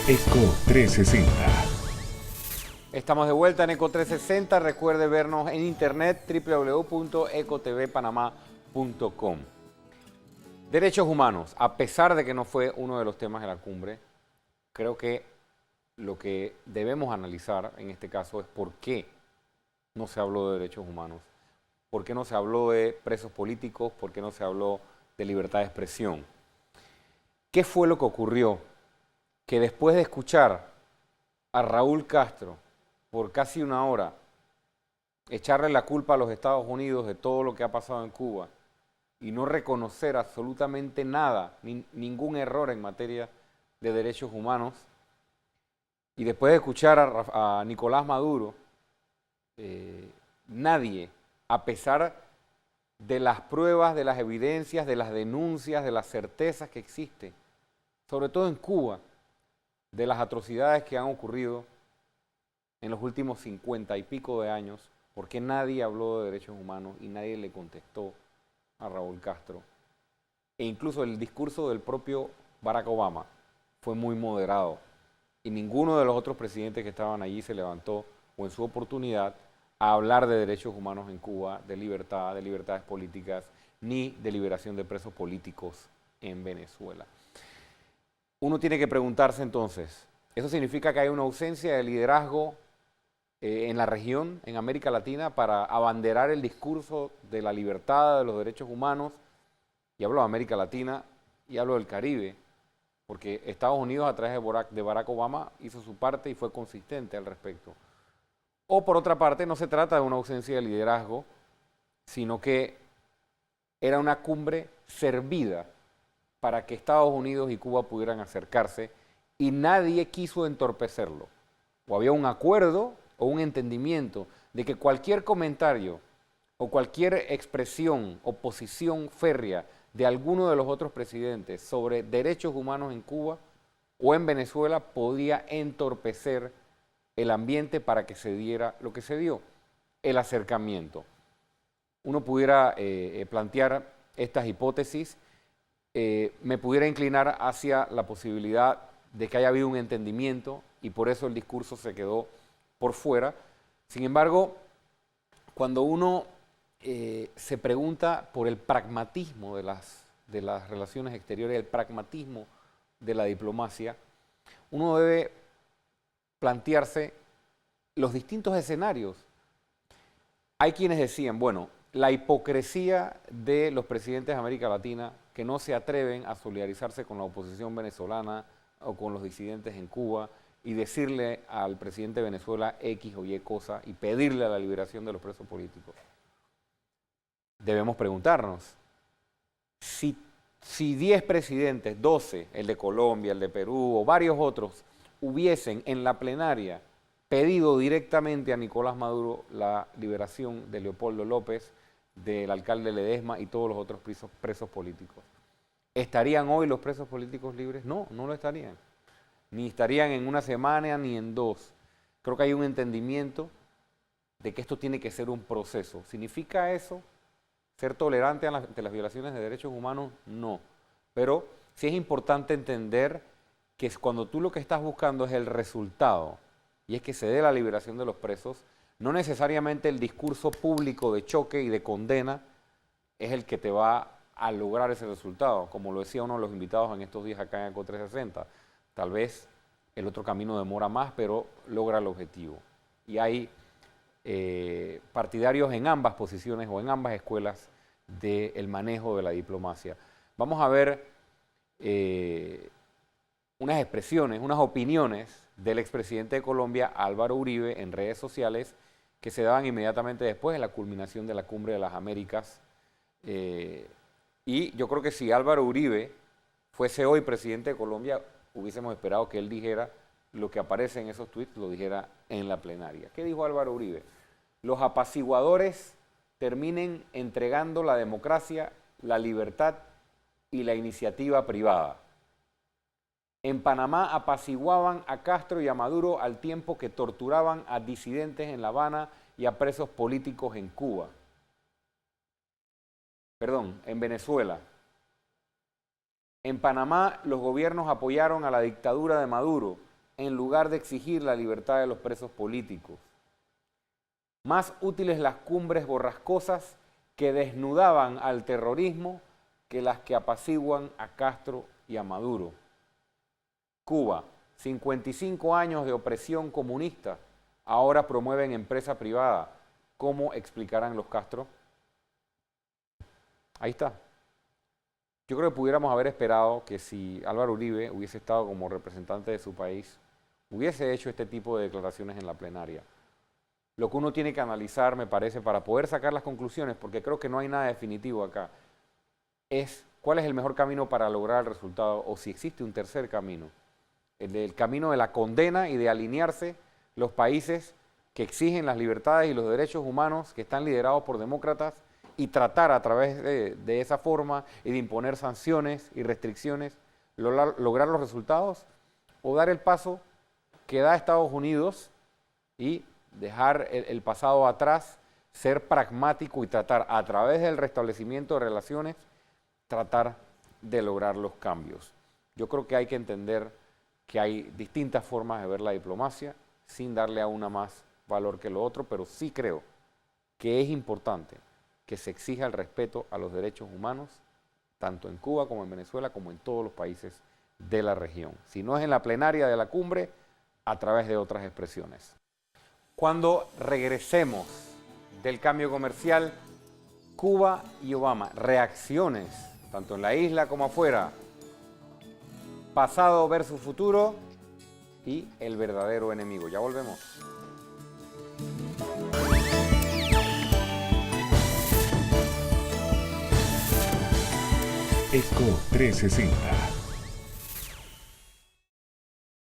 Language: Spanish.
Eco 360. Estamos de vuelta en Eco 360. Recuerde vernos en internet www.ecotvpanamá.com. Derechos humanos, a pesar de que no fue uno de los temas de la cumbre, creo que lo que debemos analizar en este caso es por qué no se habló de derechos humanos, por qué no se habló de presos políticos, por qué no se habló de libertad de expresión. ¿Qué fue lo que ocurrió? Que después de escuchar a Raúl Castro por casi una hora echarle la culpa a los Estados Unidos de todo lo que ha pasado en Cuba y no reconocer absolutamente nada, ningún error en materia de derechos humanos, y después de escuchar a Nicolás Maduro, nadie, a pesar de las pruebas, de las evidencias, de las denuncias, de las certezas que existen, sobre todo en Cuba, de las atrocidades que han ocurrido en los últimos 50 y pico de años, ¿por qué nadie habló de derechos humanos y nadie le contestó a Raúl Castro? E incluso el discurso del propio Barack Obama fue muy moderado y ninguno de los otros presidentes que estaban allí se levantó, o en su oportunidad, a hablar de derechos humanos en Cuba, de libertad, de libertades políticas, ni de liberación de presos políticos en Venezuela. Uno tiene que preguntarse entonces, ¿eso significa que hay una ausencia de liderazgo en la región, en América Latina, para abanderar el discurso de la libertad, de los derechos humanos? Y hablo de América Latina y hablo del Caribe, porque Estados Unidos a través de Barack Obama hizo su parte y fue consistente al respecto. O por otra parte, no se trata de una ausencia de liderazgo, sino que era una cumbre servida para que Estados Unidos y Cuba pudieran acercarse y nadie quiso entorpecerlo. O había un acuerdo o un entendimiento de que cualquier comentario o cualquier expresión o posición férrea de alguno de los otros presidentes sobre derechos humanos en Cuba o en Venezuela podía entorpecer el ambiente para que se diera lo que se dio, el acercamiento. Uno pudiera plantear estas hipótesis, me pudiera inclinar hacia la posibilidad de que haya habido un entendimiento y por eso el discurso se quedó por fuera. Sin embargo, cuando uno se pregunta por el pragmatismo de las relaciones exteriores, el pragmatismo de la diplomacia, uno debe plantearse los distintos escenarios. Hay quienes decían, bueno, la hipocresía de los presidentes de América Latina que no se atreven a solidarizarse con la oposición venezolana o con los disidentes en Cuba y decirle al presidente de Venezuela X o Y cosa y pedirle la liberación de los presos políticos. Debemos preguntarnos, si 10 presidentes, 12, el de Colombia, el de Perú o varios otros, hubiesen en la plenaria pedido directamente a Nicolás Maduro la liberación de Leopoldo López, del alcalde Ledesma y todos los otros presos políticos, ¿estarían hoy los presos políticos libres? No, no lo estarían. Ni estarían en una semana ni en dos. Creo que hay un entendimiento de que esto tiene que ser un proceso. ¿Significa eso ser tolerante ante las violaciones de derechos humanos? No. Pero sí es importante entender que cuando tú lo que estás buscando es el resultado, y es que se dé la liberación de los presos, no necesariamente el discurso público de choque y de condena es el que te va a lograr ese resultado, como lo decía uno de los invitados en estos días acá en ECO 360. Tal vez el otro camino demora más, pero logra el objetivo. Y hay partidarios en ambas posiciones o en ambas escuelas del manejo de la diplomacia. Vamos a ver unas expresiones, unas opiniones del expresidente de Colombia, Álvaro Uribe, en redes sociales, que se daban inmediatamente después de la culminación de la Cumbre de las Américas. Y yo creo que si Álvaro Uribe fuese hoy presidente de Colombia, hubiésemos esperado que él dijera lo que aparece en esos tweets, lo dijera en la plenaria. ¿Qué dijo Álvaro Uribe? Los apaciguadores terminen entregando la democracia, la libertad y la iniciativa privada. En Panamá apaciguaban a Castro y a Maduro al tiempo que torturaban a disidentes en La Habana y a presos políticos en Cuba. Perdón, en Venezuela. En Panamá los gobiernos apoyaron a la dictadura de Maduro en lugar de exigir la libertad de los presos políticos. Más útiles las cumbres borrascosas que desnudaban al terrorismo que las que apaciguan a Castro y a Maduro. Cuba, 55 años de opresión comunista, ahora promueven empresa privada. ¿Cómo explicarán los Castro? Ahí está. Yo creo que pudiéramos haber esperado que si Álvaro Uribe hubiese estado como representante de su país, hubiese hecho este tipo de declaraciones en la plenaria. Lo que uno tiene que analizar, me parece, para poder sacar las conclusiones, porque creo que no hay nada definitivo acá, es cuál es el mejor camino para lograr el resultado o si existe un tercer camino. El camino de la condena y de alinearse los países que exigen las libertades y los derechos humanos, que están liderados por demócratas, y tratar a través de esa forma y de imponer sanciones y restricciones, lograr los resultados, o dar el paso que da Estados Unidos y dejar el pasado atrás, ser pragmático y tratar a través del restablecimiento de relaciones, tratar de lograr los cambios. Yo creo que hay que entender que hay distintas formas de ver la diplomacia sin darle a una más valor que lo otro, pero sí creo que es importante que se exija el respeto a los derechos humanos, tanto en Cuba como en Venezuela, como en todos los países de la región. Si no es en la plenaria de la cumbre, a través de otras expresiones. Cuando regresemos del cambio comercial, Cuba y Obama, reacciones, tanto en la isla como afuera, pasado versus futuro y el verdadero enemigo. Ya volvemos. ECO 360.